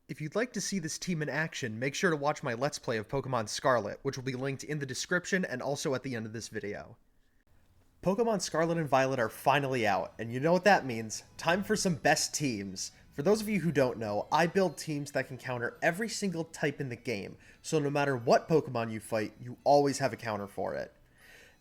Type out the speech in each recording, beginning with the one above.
If you'd like to see this team in action, make sure to watch my Let's Play of Pokemon Scarlet, which will be linked in the description and also at the end of this video. Pokemon Scarlet and Violet are finally out, and you know what that means. Time for some best teams. For those of you who don't know, I build teams that can counter every single type in the game, so no matter what Pokemon you fight, you always have a counter for it.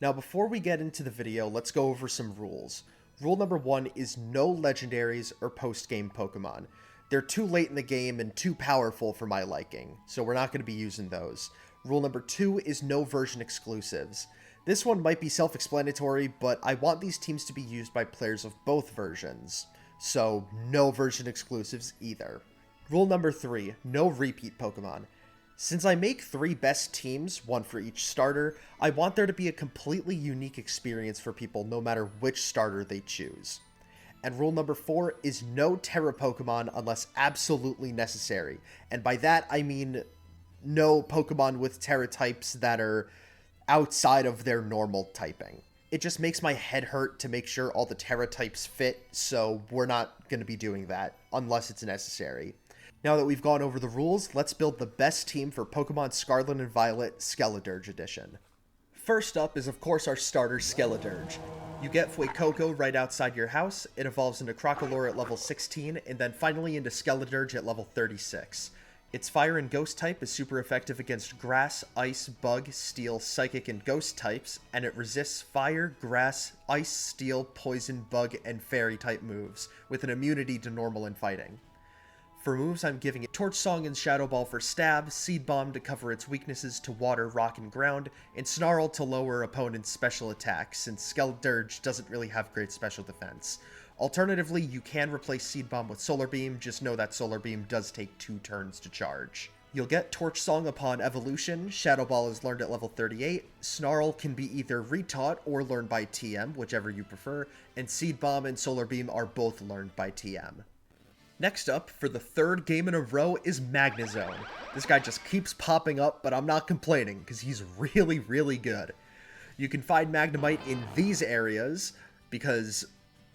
Now before we get into the video, let's go over some rules. Rule number 1 is no legendaries or post-game Pokemon. They're too late in the game and too powerful for my liking, so we're not going to be using those. Rule number 2 is no version exclusives. This one might be self-explanatory, but I want these teams to be used by players of both versions, so no version exclusives either. Rule number 3, no repeat Pokemon. Since I make 3 best teams, one for each starter, I want there to be a completely unique experience for people no matter which starter they choose. And rule number 4 is no Terra Pokemon unless absolutely necessary. And by that, I mean no Pokemon with Terra types that are outside of their normal typing. It just makes my head hurt to make sure all the Terra types fit, so we're not going to be doing that unless it's necessary. Now that we've gone over the rules, let's build the best team for Pokemon Scarlet and Violet Skeledirge Edition. First up is of course our starter Skeledirge. You get Fuecoco right outside your house, it evolves into Crocolore at level 16, and then finally into Skeledirge at level 36. Its Fire and Ghost type is super effective against Grass, Ice, Bug, Steel, Psychic, and Ghost types, and it resists Fire, Grass, Ice, Steel, Poison, Bug, and Fairy type moves, with an immunity to normal and fighting. For moves, I'm giving it Torch Song and Shadow Ball for stab, Seed Bomb to cover its weaknesses to water, rock, and ground, and Snarl to lower opponent's special attacks, since Skeledirge doesn't really have great special defense. Alternatively, you can replace Seed Bomb with Solar Beam, just know that Solar Beam does take 2 turns to charge. You'll get Torch Song upon evolution, Shadow Ball is learned at level 38, Snarl can be either retaught or learned by TM, whichever you prefer, and Seed Bomb and Solar Beam are both learned by TM. Next up, for the 3rd game in a row, is Magnezone. This guy just keeps popping up, but I'm not complaining, because he's really, really good. You can find Magnemite in these areas, because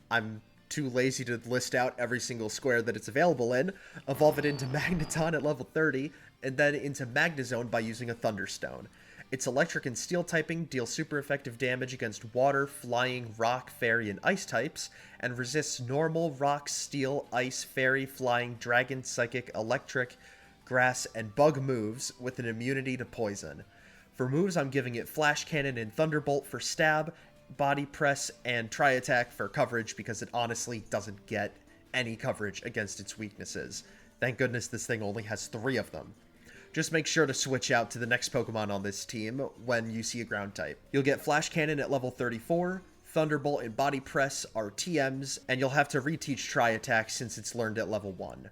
I'm too lazy to list out every single square that it's available in, evolve it into Magneton at level 30, and then into Magnezone by using a Thunderstone. Its electric and steel typing deals super effective damage against water, flying, rock, fairy, and ice types, and resists normal, rock, steel, ice, fairy, flying, dragon, psychic, electric, grass, and bug moves with an immunity to poison. For moves, I'm giving it Flash Cannon and Thunderbolt for stab, Body Press, and Tri Attack for coverage because it honestly doesn't get any coverage against its weaknesses. Thank goodness this thing only has 3 of them. Just make sure to switch out to the next Pokemon on this team when you see a ground type. You'll get Flash Cannon at level 34, Thunderbolt and Body Press are TMs, and you'll have to reteach Tri Attack since it's learned at level 1.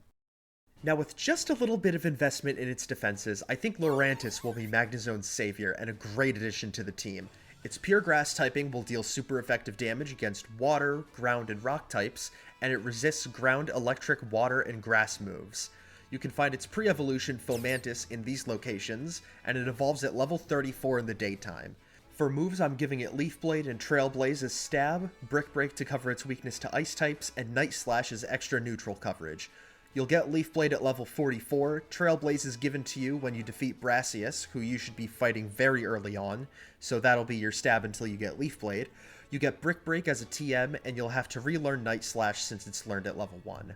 Now with just a little bit of investment in its defenses, I think Lurantis will be Magnezone's savior and a great addition to the team. Its pure grass typing will deal super effective damage against water, ground, and rock types, and it resists ground, electric, water, and grass moves. You can find its pre-evolution Fomantis in these locations, and it evolves at level 34 in the daytime. For moves, I'm giving it Leaf Blade and Trail Blaze as stab, Brick Break to cover its weakness to ice types, and Night Slash as extra neutral coverage. You'll get Leaf Blade at level 44, Trail Blaze is given to you when you defeat Brassius, who you should be fighting very early on, so that'll be your stab until you get Leaf Blade. You get Brick Break as a TM, and you'll have to relearn Night Slash since it's learned at level 1.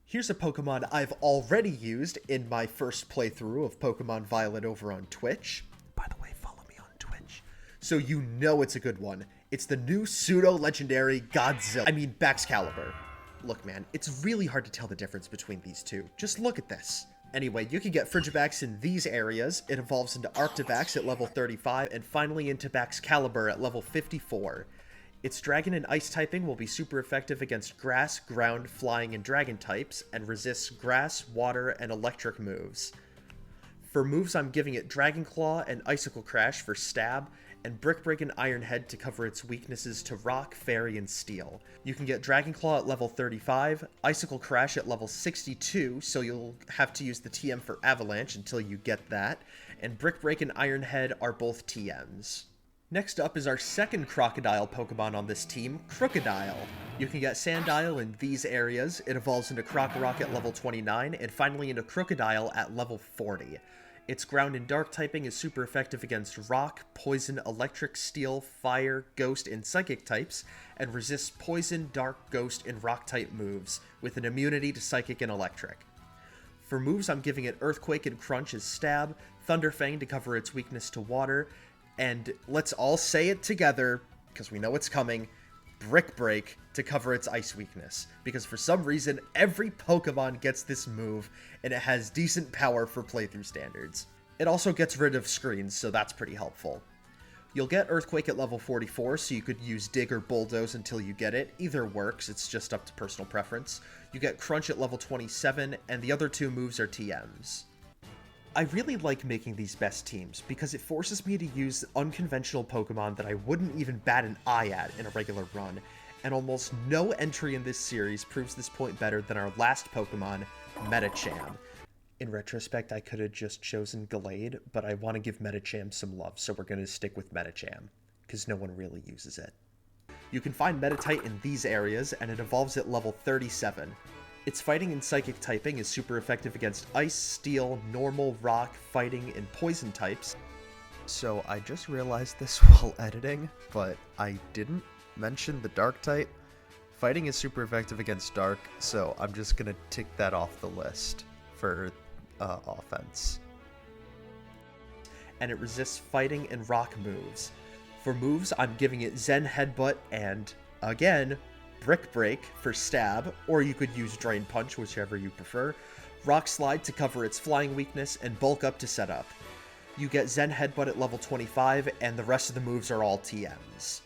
Here's a Pokemon I've already used in my first playthrough of Pokemon Violet over on Twitch. By the way, follow me on Twitch. So you know it's a good one. It's the new pseudo-legendary Baxcalibur. Look man, it's really hard to tell the difference between these two. Just look at this. Anyway, you can get Frigivax in these areas. It evolves into Arctivax at level 35, and finally into Baxcalibur at level 54. Its Dragon and Ice typing will be super effective against Grass, Ground, Flying, and Dragon types, and resists Grass, Water, and Electric moves. For moves, I'm giving it Dragon Claw and Icicle Crash for stab, and Brick Break and Iron Head to cover its weaknesses to Rock, Fairy, and Steel. You can get Dragon Claw at level 35, Icicle Crash at level 62, so you'll have to use the TM for Avalanche until you get that, and Brick Break and Iron Head are both TMs. Next up is our second crocodile Pokemon on this team, Crocodile. You can get Sandile in these areas, it evolves into Crocorock at level 29, and finally into Crocodile at level 40. Its ground and dark typing is super effective against rock, poison, electric, steel, fire, ghost, and psychic types, and resists poison, dark, ghost, and rock type moves, with an immunity to psychic and electric. For moves, I'm giving it Earthquake and Crunch as stab, Thunderfang to cover its weakness to water, and let's all say it together, because we know it's coming, Brick Break to cover its ice weakness, because for some reason every Pokemon gets this move, and it has decent power for playthrough standards. It also gets rid of screens, so that's pretty helpful. You'll get Earthquake at level 44, so you could use Dig or Bulldoze until you get it. Either works, it's just up to personal preference. You get Crunch at level 27, and the other two moves are TMs. I really like making these best teams, because it forces me to use unconventional Pokemon that I wouldn't even bat an eye at in a regular run, and almost no entry in this series proves this point better than our last Pokemon, Medicham. In retrospect, I could have just chosen Gallade, but I want to give Medicham some love, so we're going to stick with Medicham, because no one really uses it. You can find Meditite in these areas, and it evolves at level 37. Its fighting and psychic typing is super effective against ice, steel, normal, rock, fighting, and poison types. So I just realized this while editing, but I didn't mention the dark type. Fighting is super effective against dark, so I'm just gonna tick that off the list for offense. And it resists fighting and rock moves. For moves, I'm giving it Zen Headbutt and, again, Brick Break for stab, or you could use Drain Punch, whichever you prefer, Rock Slide to cover its flying weakness, and Bulk Up to set up. You get Zen Headbutt at level 25, and the rest of the moves are all TMs.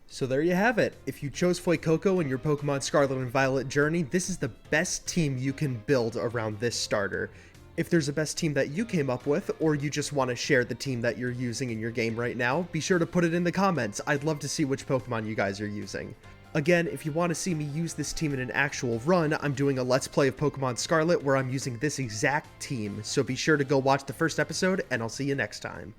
So there you have it. If you chose Fuecoco in your Pokemon Scarlet and Violet journey, this is the best team you can build around this starter. If there's a best team that you came up with, or you just want to share the team that you're using in your game right now, be sure to put it in the comments. I'd love to see which Pokemon you guys are using. Again, if you want to see me use this team in an actual run, I'm doing a Let's Play of Pokemon Scarlet where I'm using this exact team, so be sure to go watch the first episode, and I'll see you next time.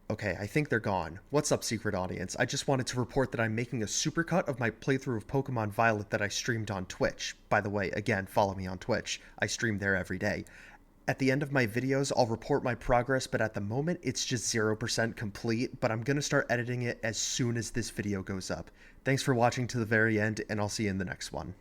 Okay, I think they're gone. What's up, secret audience? I just wanted to report that I'm making a supercut of my playthrough of Pokemon Violet that I streamed on Twitch. By the way, again, follow me on Twitch. I stream there every day. At the end of my videos, I'll report my progress, but at the moment, it's just 0% complete, but I'm going to start editing it as soon as this video goes up. Thanks for watching to the very end, and I'll see you in the next one.